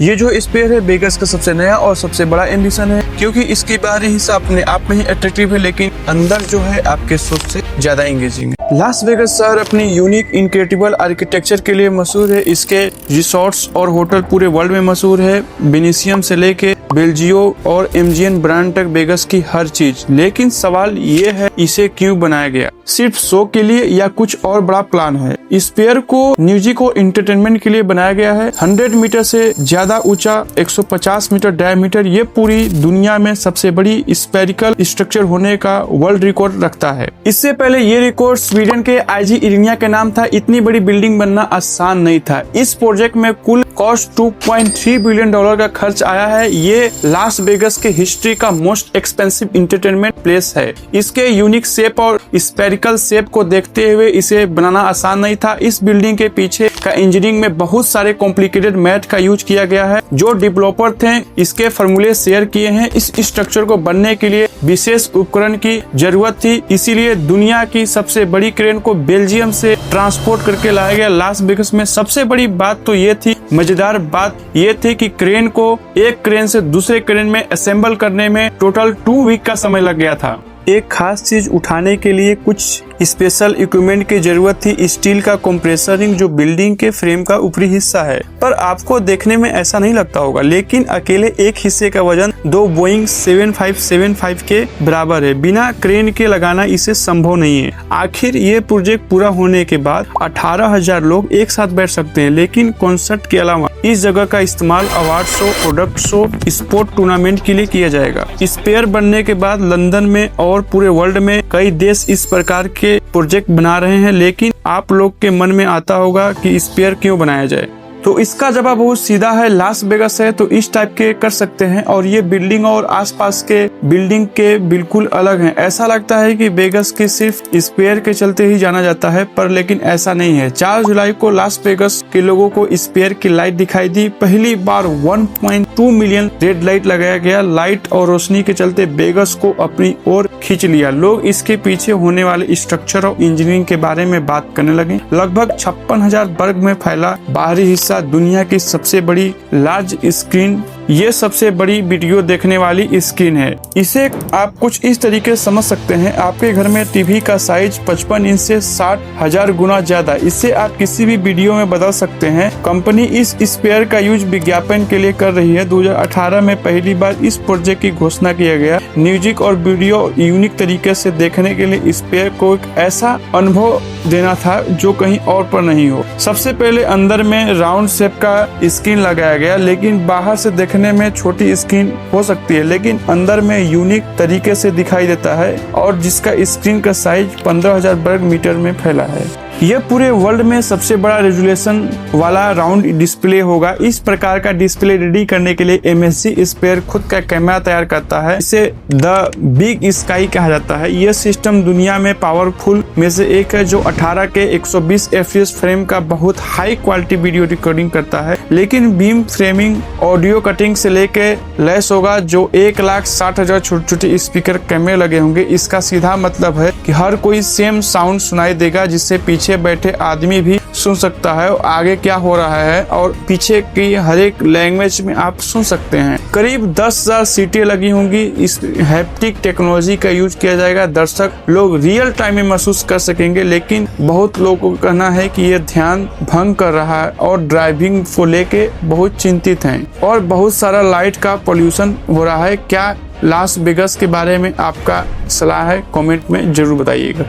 ये जो स्पेयर है वेगास का सबसे नया और सबसे बड़ा एम्बिशन है, क्योंकि इसकी बाहरी हिस्सा अपने आप में ही अट्रैक्टिव है, लेकिन अंदर जो है आपके सोच से ज्यादा एंगेजिंग है। लास वेगास शहर अपनी यूनिक इनक्रेडिबल आर्किटेक्चर के लिए मशहूर है। इसके रिसोर्ट्स और होटल पूरे वर्ल्ड में मशहूर है। वेनिसियम से लेके बेल्जियो और एमजीएन ब्रांड तक वेगास की हर चीज। लेकिन सवाल ये है, इसे क्यों बनाया गया? सिर्फ शो के लिए या कुछ और बड़ा प्लान है? स्पेयर को म्यूजिक और एंटरटेनमेंट के लिए बनाया गया है। 100 मीटर से ज्यादा ऊंचा, 150 मीटर डायमीटर, ये पूरी दुनिया में सबसे बड़ी स्पेरिकल स्ट्रक्चर होने का वर्ल्ड रिकॉर्ड रखता है। इससे पहले ये रिकॉर्ड स्वीडन के आईजी इरिनिया के नाम था। इतनी बड़ी बिल्डिंग बनना आसान नहीं था। इस प्रोजेक्ट में कुल कॉस्ट $2.3 बिलियन का खर्च आया है। ये लास वेगास के हिस्ट्री का मोस्ट एक्सपेंसिव एंटरटेनमेंट प्लेस है। इसके यूनिक शेप और स्पेरिकल शेप को देखते हुए इसे बनाना आसान नहीं था। इस बिल्डिंग के पीछे का इंजीनियरिंग में बहुत सारे कॉम्प्लिकेटेड मैथ का यूज किया गया है। जो डेवलपर थे इसके फॉर्मूले शेयर किए हैं। इस स्ट्रक्चर को बनने के लिए विशेष उपकरण की जरूरत थी, इसीलिए दुनिया की सबसे बड़ी क्रेन को बेल्जियम से ट्रांसपोर्ट करके लाया गया लास वेगास में। सबसे बड़ी बात तो ये थी, मजेदार बात ये थी कि क्रेन को एक क्रेन से दूसरे क्रेन में असेंबल करने में टोटल 2 वीक का समय लग गया था। एक खास चीज उठाने के लिए कुछ स्पेशल इक्विपमेंट की जरूरत थी। स्टील का कंप्रेसर रिंग जो बिल्डिंग के फ्रेम का ऊपरी हिस्सा है, पर आपको देखने में ऐसा नहीं लगता होगा, लेकिन अकेले एक हिस्से का वजन 2 बोइंग 7575 के बराबर है। बिना क्रेन के लगाना इसे संभव नहीं है। आखिर ये प्रोजेक्ट पूरा होने के बाद 18,000 लोग एक साथ बैठ सकते हैं, लेकिन कॉन्सर्ट के अलावा इस जगह का इस्तेमाल award show, product show, sport tournament के लिए किया जाएगा। स्पेयर बनने के बाद लंदन में और पूरे वर्ल्ड में कई देश इस प्रकार के प्रोजेक्ट बना रहे हैं, लेकिन आप लोग के मन में आता होगा कि स्पेयर क्यों बनाया जाए। तो इसका जवाब बहुत सीधा है। लास वेगास है तो इस टाइप के कर सकते हैं, और ये बिल्डिंग और आसपास के बिल्डिंग के बिल्कुल अलग हैं। ऐसा लगता है कि वेगास के सिर्फ स्पेयर के चलते ही जाना जाता है, पर लेकिन ऐसा नहीं है। 4 जुलाई को लास वेगास के लोगों को स्पेयर की लाइट दिखाई दी। पहली बार 1.2 मिलियन रेड लाइट लगाया गया। लाइट और रोशनी के चलते वेगास को अपनी ओर खींच लिया। लोग इसके पीछे होने वाले स्ट्रक्चर और इंजीनियरिंग के बारे में बात करने लगे। लगभग 56,000 वर्ग में फैला बाहरी हिस्सा दुनिया की सबसे बड़ी लार्ज स्क्रीन, ये सबसे बड़ी वीडियो देखने वाली स्क्रीन है। इसे आप कुछ इस तरीके से समझ सकते हैं, आपके घर में टीवी का साइज 55 इंच से 60,000 गुना ज्यादा। इससे आप किसी भी वीडियो में बदल सकते हैं। कंपनी इस स्पेयर का यूज विज्ञापन के लिए कर रही है। 2018 में पहली बार इस प्रोजेक्ट की घोषणा किया गया। म्यूजिक और वीडियो यूनिक तरीके से देखने के लिए स्पेयर को एक ऐसा अनुभव देना था जो कहीं और पर नहीं हो। सबसे पहले अंदर में राउंड शेप का स्क्रीन लगाया गया, लेकिन बाहर से देखने में छोटी स्क्रीन हो सकती है, लेकिन अंदर में यूनिक तरीके से दिखाई देता है, और जिसका स्क्रीन का साइज 15,000 वर्ग मीटर में फैला है। यह पूरे वर्ल्ड में सबसे बड़ा रेजोल्यूशन वाला राउंड डिस्प्ले होगा। इस प्रकार का डिस्प्ले रेडी करने के लिए MSC स्पेयर खुद का कैमरा तैयार करता है। इसे द बिग स्काई कहा जाता है। यह सिस्टम दुनिया में पावरफुल में से एक है, जो 18 के 120 FPS फ्रेम का बहुत हाई क्वालिटी वीडियो रिकॉर्डिंग करता है। लेकिन बीम फ्रेमिंग, ऑडियो कटिंग से लेके लैस होगा, जो 1,60,000 छोटे छोटे स्पीकर कैमरे लगे होंगे। इसका सीधा मतलब है कि हर कोई सेम साउंड सुनाई देगा, जिससे पीछे बैठे आदमी भी सुन सकता है आगे क्या हो रहा है, और पीछे की हर एक लैंग्वेज में आप सुन सकते हैं। करीब 10,000 सीटें लगी होंगी। इस हैप्टिक टेक्नोलॉजी का यूज किया जाएगा। दर्शक लोग रियल टाइम में महसूस कर सकेंगे, लेकिन बहुत लोगों का कहना है कि यह ध्यान भंग कर रहा है और ड्राइविंग को लेके बहुत चिंतित हैं, और बहुत सारा लाइट का पोल्यूशन हो रहा है। क्या लास वेगास के बारे में आपका सलाह है? कमेंट में जरूर बताइएगा।